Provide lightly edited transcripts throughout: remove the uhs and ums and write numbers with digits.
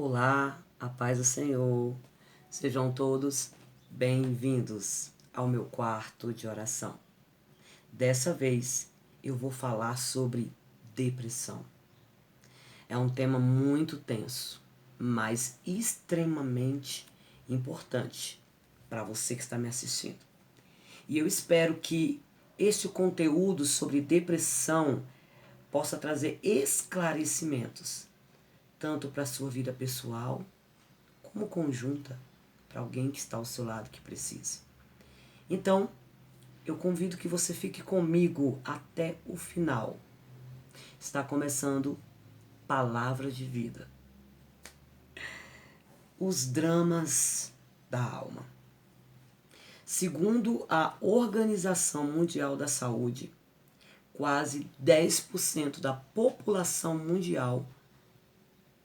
Olá, a paz do Senhor. Sejam todos bem-vindos ao meu quarto de oração. Dessa vez eu vou falar sobre depressão. É um tema muito tenso, mas extremamente importante para você que está me assistindo. E eu espero que este conteúdo sobre depressão possa trazer esclarecimentos, tanto para a sua vida pessoal, como conjunta para alguém que está ao seu lado que precisa. Então, eu convido que você fique comigo até o final. Está começando Palavra de Vida. Os dramas da alma. Segundo a Organização Mundial da Saúde, quase 10% da população mundial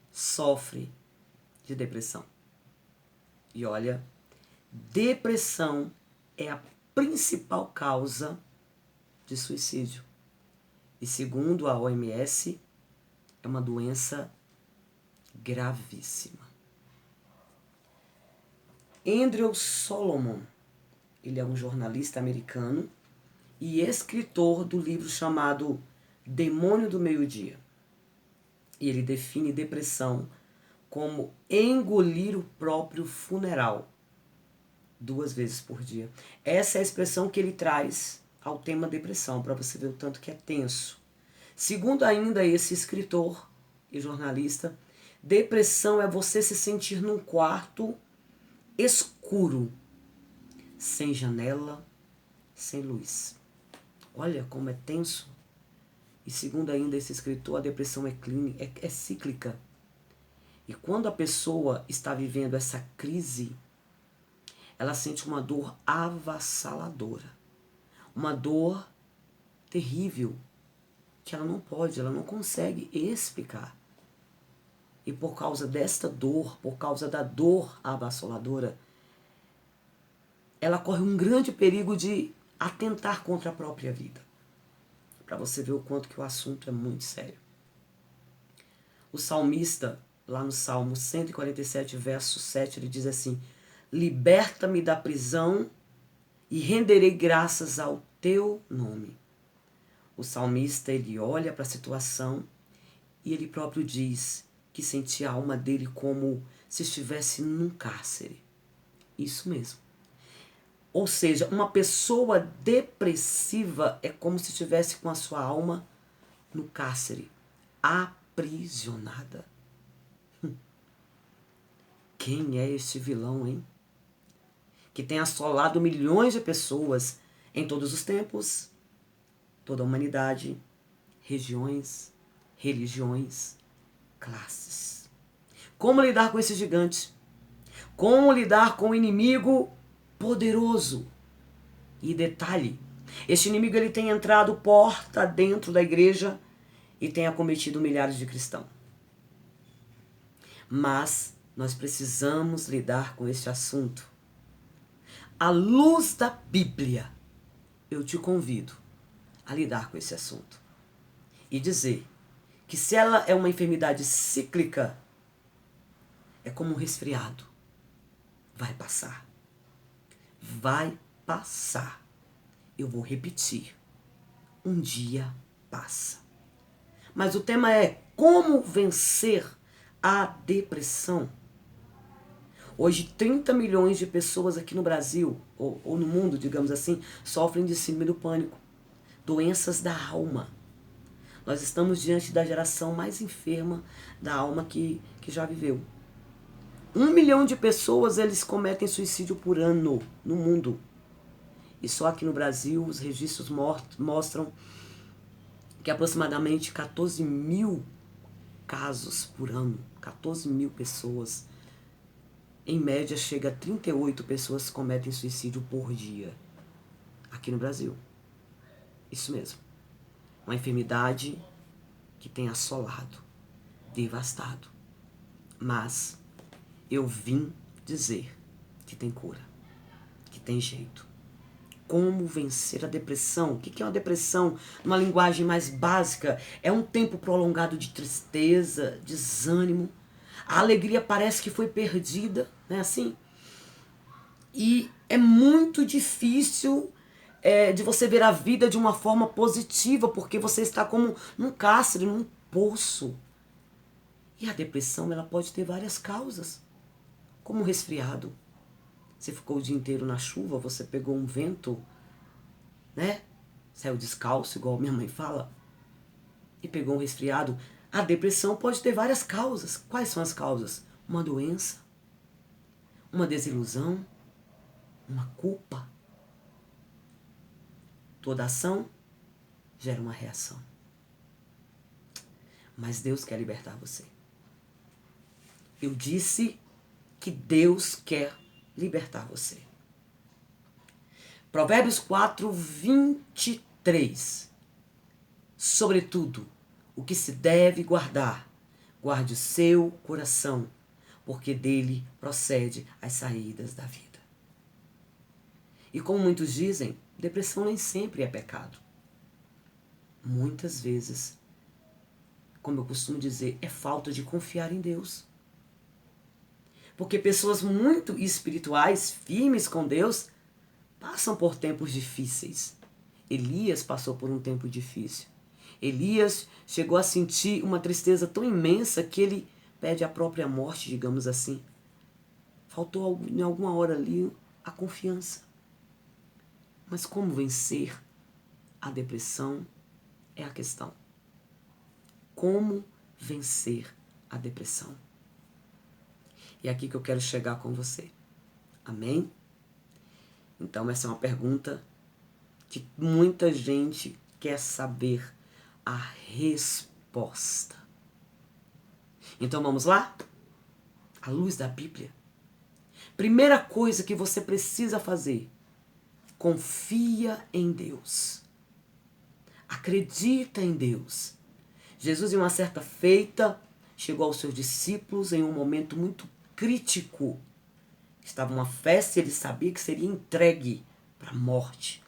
sofre de depressão. E olha, depressão é a principal causa de suicídio. E segundo a OMS, é uma doença gravíssima. Andrew Solomon, ele é um jornalista americano e escritor do livro chamado Demônio do Meio-Dia. E ele define depressão como engolir o próprio funeral 2 vezes por dia. Essa é a expressão que ele traz ao tema depressão, para você ver o tanto que é tenso. Segundo ainda esse escritor e jornalista, depressão é você se sentir num quarto escuro, sem janela, sem luz. Olha como é tenso. E segundo ainda esse escritor, a depressão é clínica, é cíclica. E quando a pessoa está vivendo essa crise, ela sente uma dor avassaladora, uma dor terrível, que ela não consegue explicar. E por causa desta dor, por causa da dor avassaladora, ela corre um grande perigo de atentar contra a própria vida. Para você ver o quanto que o assunto é muito sério. O salmista, lá no Salmo 147, verso 7, ele diz assim: liberta-me da prisão e renderei graças ao teu nome. O salmista, ele olha para a situação e ele próprio diz que sentia a alma dele como se estivesse num cárcere. Isso mesmo. Ou seja, uma pessoa depressiva é como se estivesse com a sua alma no cárcere, aprisionada. Quem é este vilão, hein? Que tem assolado milhões de pessoas em todos os tempos, toda a humanidade, regiões, religiões, classes. Como lidar com esse gigante? Como lidar com o inimigo poderoso? E detalhe, este inimigo ele tem entrado porta dentro da igreja e tem acometido milhares de cristãos. Mas nós precisamos lidar com este assunto. À luz da Bíblia, eu te convido a lidar com esse assunto e dizer que se ela é uma enfermidade cíclica, é como um resfriado. Vai passar. Vai passar. Eu vou repetir. Um dia passa. Mas o tema é como vencer a depressão. Hoje, 30 milhões de pessoas aqui no Brasil, ou no mundo, digamos assim, sofrem de síndrome do pânico. Doenças da alma. Nós estamos diante da geração mais enferma da alma que já viveu. 1 milhão de pessoas eles cometem suicídio por ano no mundo. E só aqui no Brasil os registros mostram que aproximadamente 14 mil casos por ano. 14 mil pessoas. Em média, chega a 38 pessoas que cometem suicídio por dia. Aqui no Brasil. Isso mesmo. Uma enfermidade que tem assolado, devastado. Mas eu vim dizer que tem cura, que tem jeito. Como vencer a depressão? O que é uma depressão? Numa linguagem mais básica, é um tempo prolongado de tristeza, desânimo, A alegria parece que foi perdida, né? Assim. E é muito difícil de você ver a vida de uma forma positiva, porque você está como num cárcere, num poço. E a depressão, ela pode ter várias causas, como um resfriado. Você ficou o dia inteiro na chuva, você pegou um vento, né? Saiu descalço, igual minha mãe fala, e pegou um resfriado. A depressão pode ter várias causas. Quais são as causas? Uma doença, uma desilusão, uma culpa. Toda ação gera uma reação. Mas Deus quer libertar você. Eu disse que Deus quer libertar você. Provérbios 4, 23. Sobretudo, o que se deve guardar, guarde o seu coração, porque dele procede as saídas da vida. E como muitos dizem, depressão nem sempre é pecado. Muitas vezes, como eu costumo dizer, é falta de confiar em Deus. Porque pessoas muito espirituais, firmes com Deus, passam por tempos difíceis. Elias passou por um tempo difícil. Elias chegou a sentir uma tristeza tão imensa que ele pede a própria morte, digamos assim. Faltou em alguma hora ali a confiança. Mas como vencer a depressão é a questão. Como vencer a depressão? E é aqui que eu quero chegar com você. Amém? Então essa é uma pergunta que muita gente quer saber a resposta. Então vamos lá? À luz da Bíblia. Primeira coisa que você precisa fazer: confia em Deus. Acredita em Deus. Jesus, em uma certa feita, chegou aos seus discípulos em um momento muito crítico. Estava uma festa e ele sabia que seria entregue para a morte.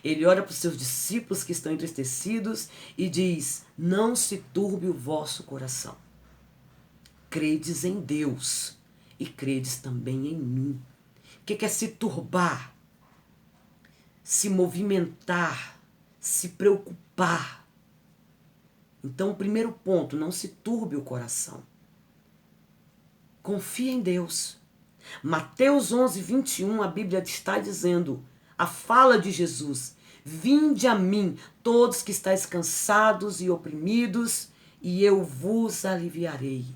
Ele olha para os seus discípulos que estão entristecidos e diz: não se turbe o vosso coração. Credes em Deus e credes também em mim. O que é se turbar? Se movimentar, se preocupar. Então, o primeiro ponto, não se turbe o coração. Confia em Deus. Mateus 11, 21, a Bíblia está dizendo, a fala de Jesus: vinde a mim, todos que estáis cansados e oprimidos, e eu vos aliviarei.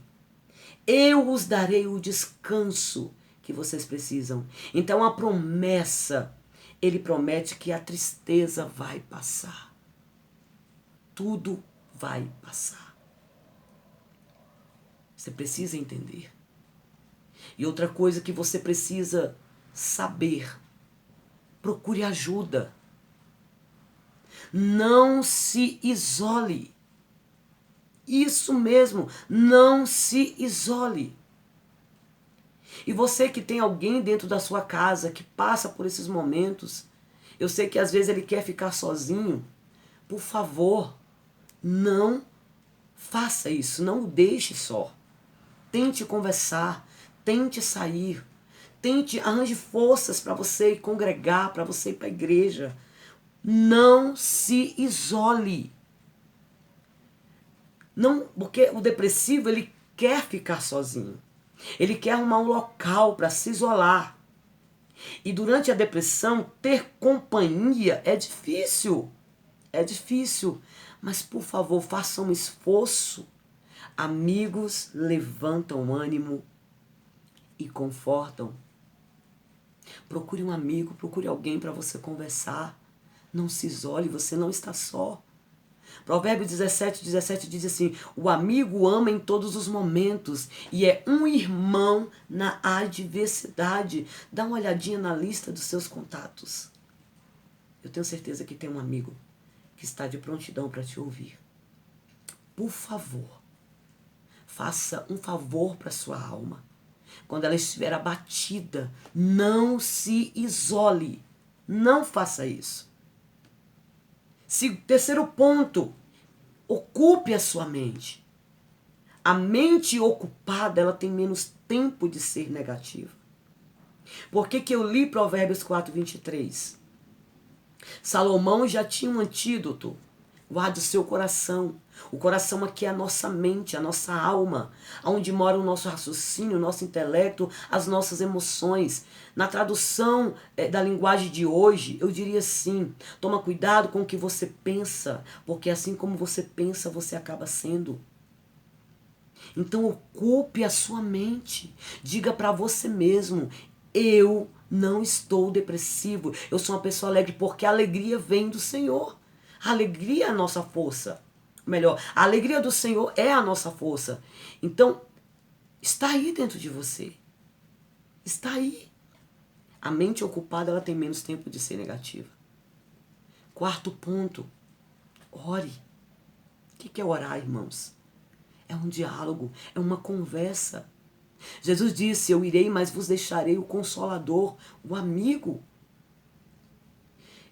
Eu os darei o descanso que vocês precisam. Então a promessa, ele promete que a tristeza vai passar. Tudo vai passar. Você precisa entender. E outra coisa que você precisa saber: procure ajuda. Não se isole. Isso mesmo, não se isole. E você que tem alguém dentro da sua casa que passa por esses momentos, eu sei que às vezes ele quer ficar sozinho, por favor, não faça isso, não o deixe só. Tente conversar, tente sair, arranje forças para você ir congregar, para você ir para a igreja. Não se isole. Não, porque o depressivo, ele quer ficar sozinho. Ele quer arrumar um local para se isolar. E durante a depressão, ter companhia é difícil. É difícil. Mas, por favor, faça um esforço. Amigos levantam ânimo e confortam. Procure um amigo, procure alguém para você conversar. Não se isole, você não está só. Provérbios 17, 17 diz assim: o amigo ama em todos os momentos e é um irmão na adversidade. Dá uma olhadinha na lista dos seus contatos. Eu tenho certeza que tem um amigo que está de prontidão para te ouvir. Por favor, faça um favor para sua alma. Quando ela estiver abatida, não se isole. Não faça isso. Terceiro ponto, ocupe a sua mente. A mente ocupada, ela tem menos tempo de ser negativa. Por que que eu li Provérbios 4:23? Salomão já tinha um antídoto. Guarde o seu coração. O coração aqui é a nossa mente, a nossa alma, onde mora o nosso raciocínio, o nosso intelecto, as nossas emoções. Na tradução da linguagem de hoje, eu diria assim: toma cuidado com o que você pensa, porque assim como você pensa, você acaba sendo. Então ocupe a sua mente. Diga para você mesmo: eu não estou depressivo. Eu sou uma pessoa alegre porque a alegria vem do Senhor. A alegria é a nossa força. Melhor, a alegria do Senhor é a nossa força. Então, está aí dentro de você. Está aí. A mente ocupada, ela tem menos tempo de ser negativa. Quarto ponto, ore. O que é orar, irmãos? É um diálogo, é uma conversa. Jesus disse: eu irei, mas vos deixarei o Consolador, o amigo.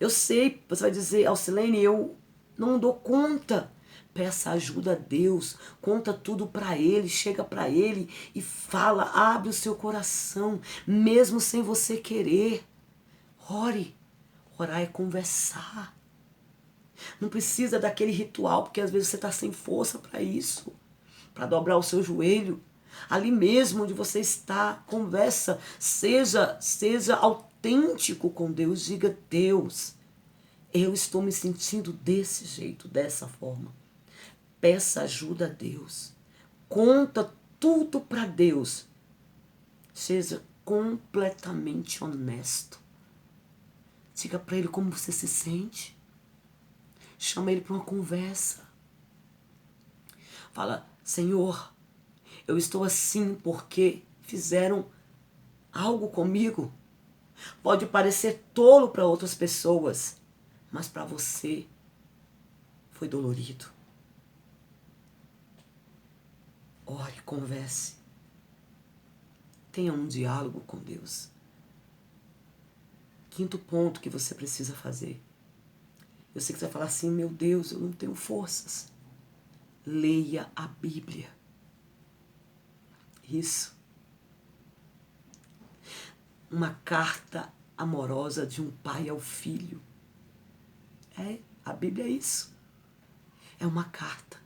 Eu sei, você vai dizer: Alcilene, eu não dou conta. Peça ajuda a Deus, conta tudo para Ele, chega para Ele e fala, abre o seu coração, mesmo sem você querer. Ore. Orar é conversar. Não precisa daquele ritual, porque às vezes você está sem força para isso, para dobrar o seu joelho. Ali mesmo onde você está, conversa, seja autêntico com Deus. Diga: Deus, eu estou me sentindo desse jeito, dessa forma. Peça ajuda a Deus. Conta tudo para Deus. Seja completamente honesto. Diga para Ele como você se sente. Chama Ele para uma conversa. Fala: Senhor, eu estou assim porque fizeram algo comigo. Pode parecer tolo para outras pessoas, mas para você foi dolorido. Ore, converse. Tenha um diálogo com Deus. Quinto ponto que você precisa fazer. Eu sei que você vai falar assim: meu Deus, eu não tenho forças. Leia a Bíblia. Isso. Uma carta amorosa de um pai ao filho. A Bíblia é isso. É uma carta.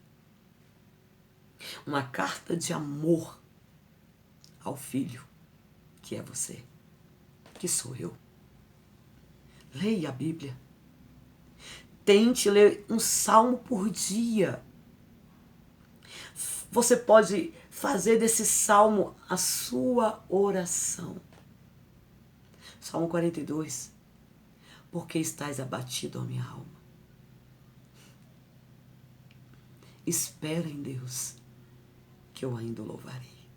Uma carta de amor ao filho, que é você, que sou eu. Leia a Bíblia. Tente ler um salmo por dia. Você pode fazer desse salmo a sua oração. Salmo 42. Por que estás abatido, ó minha alma? Espera em Deus, que eu ainda o louvarei.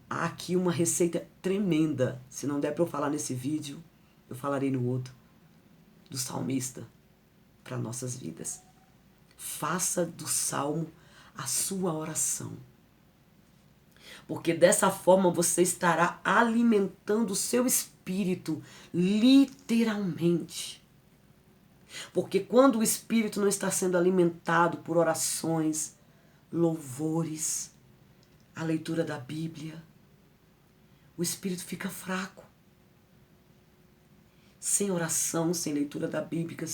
Há aqui uma receita tremenda. Se não der para eu falar nesse vídeo, eu falarei no outro. Do salmista para nossas vidas. Faça do salmo a sua oração. Porque dessa forma você estará alimentando o seu espírito, literalmente. Porque quando o espírito não está sendo alimentado por orações, louvores, a leitura da Bíblia, o espírito fica fraco. Sem oração, sem leitura da Bíblia,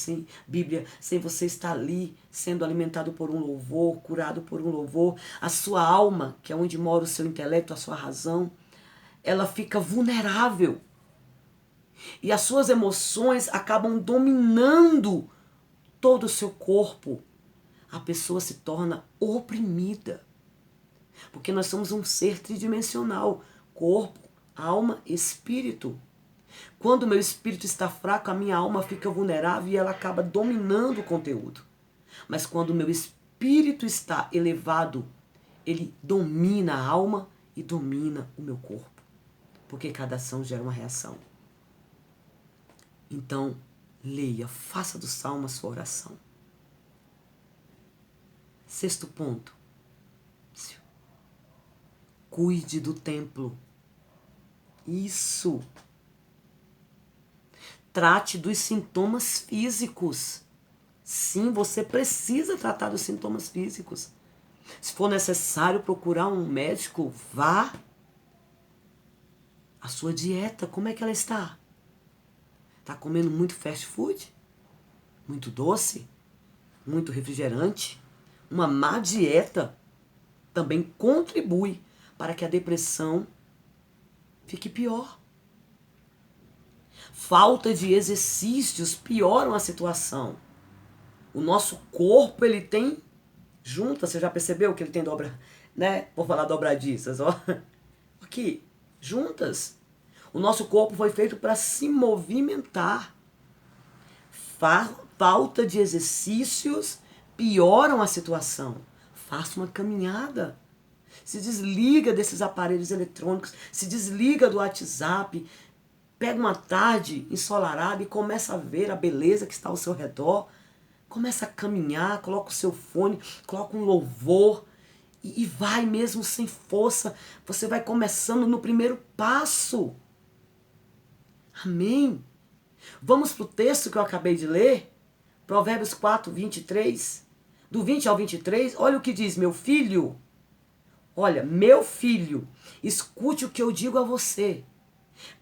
sem você estar ali sendo alimentado por um louvor, curado por um louvor, a sua alma, que é onde mora o seu intelecto, a sua razão, ela fica vulnerável. E as suas emoções acabam dominando todo o seu corpo. A pessoa se torna oprimida. Porque nós somos um ser tridimensional: corpo, alma, espírito. Quando o meu espírito está fraco, a minha alma fica vulnerável e ela acaba dominando o conteúdo. Mas quando o meu espírito está elevado, ele domina a alma e domina o meu corpo. Porque cada ação gera uma reação. Então, leia, faça do salmo a sua oração. Sexto ponto. Cuide do templo. Isso. Trate dos sintomas físicos. Sim, você precisa tratar dos sintomas físicos. Se for necessário procurar um médico, vá. A sua dieta, como é que ela está? Está comendo muito fast food? Muito doce? Muito refrigerante? Uma má dieta também contribui para que a depressão fique pior. Falta de exercícios pioram a situação. O nosso corpo, ele tem juntas, você já percebeu que ele tem dobra, né? Por falar dobradiças, ó. Aqui, juntas. O nosso corpo foi feito para se movimentar. Falta de exercícios pioram a situação. Faça uma caminhada. Se desliga desses aparelhos eletrônicos, se desliga do WhatsApp, pega uma tarde ensolarada e começa a ver a beleza que está ao seu redor. Começa a caminhar, coloca o seu fone, coloca um louvor e vai mesmo sem força. Você vai começando no primeiro passo. Amém? Vamos para o texto que eu acabei de ler? Provérbios 4, 23. Do 20 ao 23, olha o que diz, meu filho. Olha, meu filho, escute o que eu digo a você.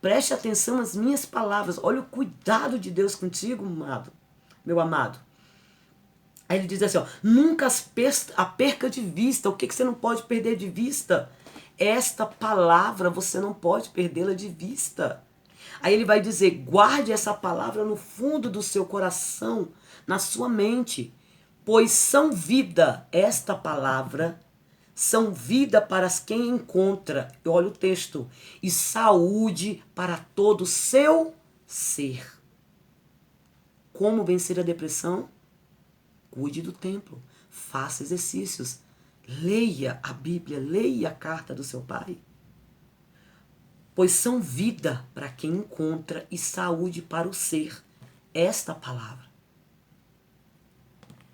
Preste atenção às minhas palavras. Olha o cuidado de Deus contigo, amado, meu amado. Aí ele diz assim, ó, nunca a perca de vista. O que você não pode perder de vista? Esta palavra você não pode perdê-la de vista. Aí ele vai dizer, guarde essa palavra no fundo do seu coração, na sua mente, pois são vida, esta palavra, são vida para quem encontra, olha o texto, e saúde para todo o seu ser. Como vencer a depressão? Cuide do templo, faça exercícios, leia a Bíblia, leia a carta do seu pai. Pois são vida para quem encontra e saúde para o ser. Esta palavra.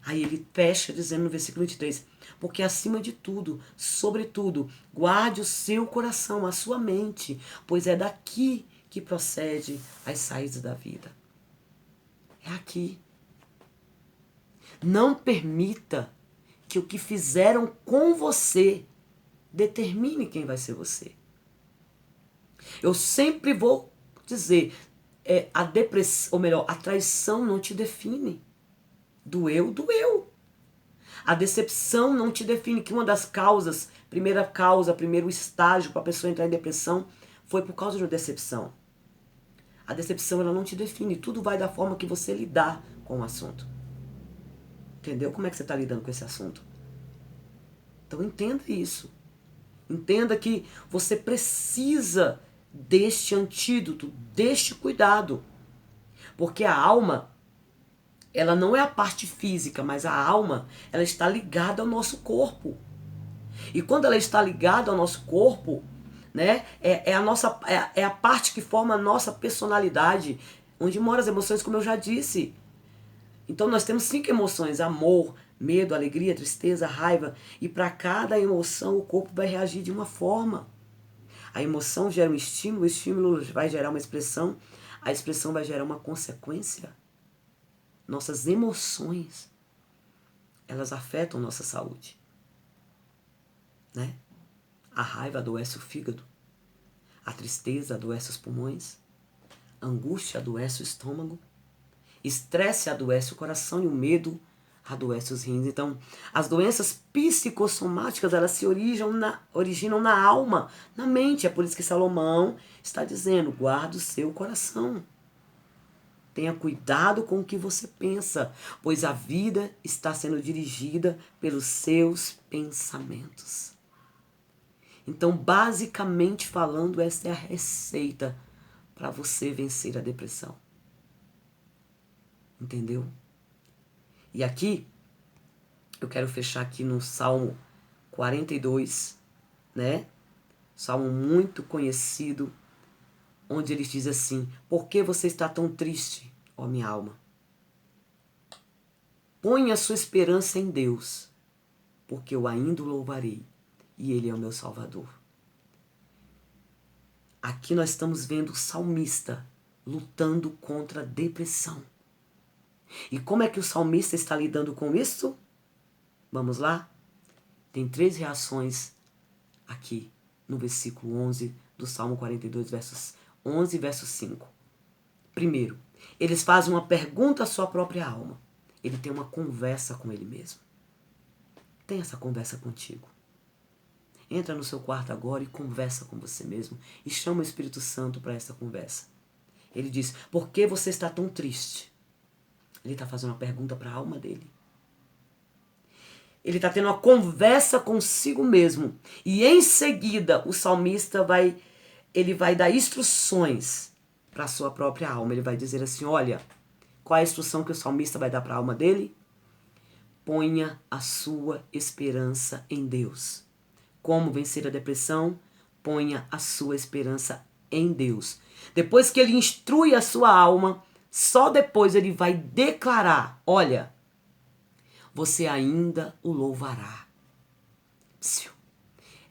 Aí ele fecha dizendo no versículo 23, porque acima de tudo, sobretudo, guarde o seu coração, a sua mente, pois é daqui que procede as saídas da vida. É aqui. Não permita que o que fizeram com você determine quem vai ser você. Eu sempre vou dizer, a depressão, ou melhor, a traição não te define. Doeu, doeu. A decepção não te define, que uma das causas, primeiro estágio para a pessoa entrar em depressão foi por causa de uma decepção. A decepção ela não te define, tudo vai da forma que você lidar com o assunto. Entendeu como é que você está lidando com esse assunto? Então entenda isso. Entenda que você precisa deste antídoto, deste cuidado. Porque a alma, ela não é a parte física, mas a alma, ela está ligada ao nosso corpo. E quando ela está ligada ao nosso corpo, né, é a parte que forma a nossa personalidade, onde moram as emoções, como eu já disse. Então nós temos 5 emoções, amor, medo, alegria, tristeza, raiva. E para cada emoção o corpo vai reagir de uma forma. A emoção gera um estímulo, o estímulo vai gerar uma expressão, a expressão vai gerar uma consequência. Nossas emoções, elas afetam nossa saúde. Né? A raiva adoece o fígado, a tristeza adoece os pulmões, a angústia adoece o estômago, estresse adoece o coração e o medo adoece os rins. Então, as doenças psicossomáticas, elas se originam na alma, na mente. É por isso que Salomão está dizendo, guarda o seu coração. Tenha cuidado com o que você pensa, pois a vida está sendo dirigida pelos seus pensamentos. Então, basicamente falando, essa é a receita para você vencer a depressão. Entendeu? E aqui, eu quero fechar aqui no Salmo 42, né? Salmo muito conhecido, onde ele diz assim, por que você está tão triste, ó minha alma? Ponha a sua esperança em Deus, porque eu ainda o louvarei, e Ele é o meu Salvador. Aqui nós estamos vendo o salmista lutando contra a depressão. E como é que o salmista está lidando com isso? Vamos lá? Tem 3 reações aqui no versículo 11 do Salmo 42, versos 11 e verso 5. Primeiro, eles fazem uma pergunta à sua própria alma. Ele tem uma conversa com ele mesmo. Tem essa conversa contigo. Entra no seu quarto agora e conversa com você mesmo. E chama o Espírito Santo para essa conversa. Ele diz, por que você está tão triste? Ele está fazendo uma pergunta para a alma dele. Ele está tendo uma conversa consigo mesmo. E em seguida, o salmista vai dar instruções para a sua própria alma. Ele vai dizer assim, olha, qual é a instrução que o salmista vai dar para a alma dele? Ponha a sua esperança em Deus. Como vencer a depressão? Ponha a sua esperança em Deus. Depois que ele instrui a sua alma, só depois ele vai declarar, olha, você ainda o louvará.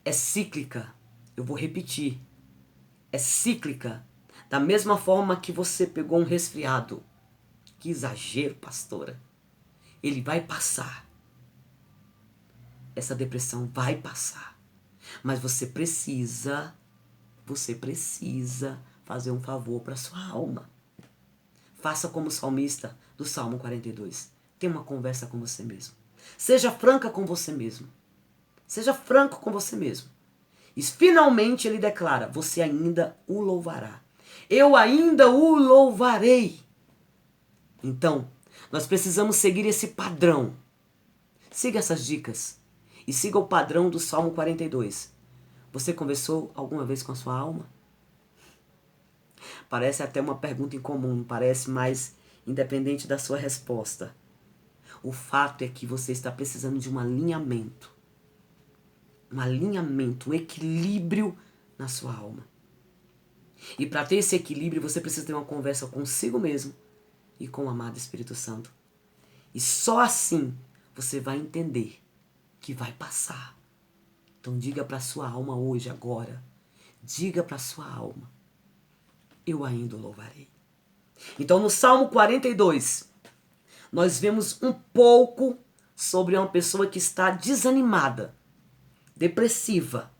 É cíclica. Eu vou repetir. É cíclica. Da mesma forma que você pegou um resfriado. Que exagero, pastora. Ele vai passar. Essa depressão vai passar. Mas você precisa fazer um favor para sua alma. Faça como o salmista do Salmo 42. Tenha uma conversa com você mesmo. Seja franca com você mesmo. Seja franco com você mesmo. E finalmente ele declara, você ainda o louvará. Eu ainda o louvarei. Então, nós precisamos seguir esse padrão. Siga essas dicas. E siga o padrão do Salmo 42. Você conversou alguma vez com a sua alma? Parece até uma pergunta incomum, parece, mas independente da sua resposta. O fato é que você está precisando de um alinhamento. Um alinhamento, um equilíbrio na sua alma. E para ter esse equilíbrio, você precisa ter uma conversa consigo mesmo e com o amado Espírito Santo. E só assim você vai entender que vai passar. Então diga para a sua alma hoje, agora. Diga para a sua alma. Eu ainda o louvarei. Então no Salmo 42, nós vemos um pouco sobre uma pessoa que está desanimada, depressiva.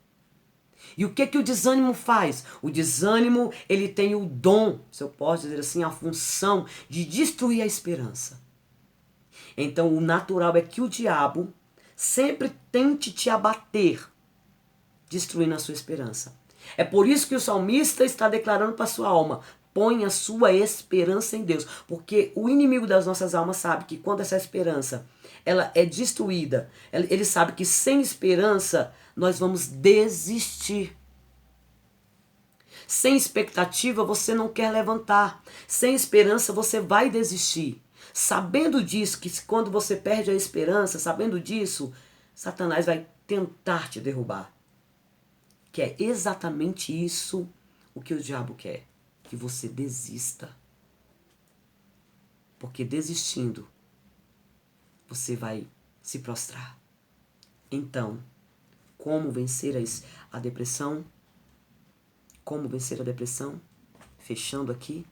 E o que o desânimo faz? O desânimo, ele tem o dom, se eu posso dizer assim, a função de destruir a esperança. Então o natural é que o diabo sempre tente te abater, destruindo a sua esperança. É por isso que o salmista está declarando para a sua alma, põe a sua esperança em Deus. Porque o inimigo das nossas almas sabe que quando essa esperança ela é destruída, ele sabe que sem esperança nós vamos desistir. Sem expectativa você não quer levantar. Sem esperança você vai desistir. Sabendo disso, que quando você perde a esperança, sabendo disso, Satanás vai tentar te derrubar. Que é exatamente isso o que o diabo quer. Que você desista. Porque desistindo, você vai se prostrar. Então, como vencer a depressão? Como vencer a depressão? Fechando aqui.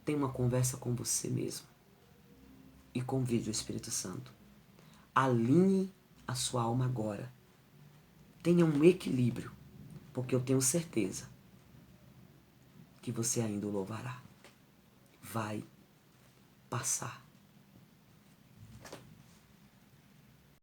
Tenha uma conversa com você mesmo. E convide o Espírito Santo. Alinhe a sua alma agora. Tenha um equilíbrio. Porque eu tenho certeza que você ainda o louvará. Vai passar.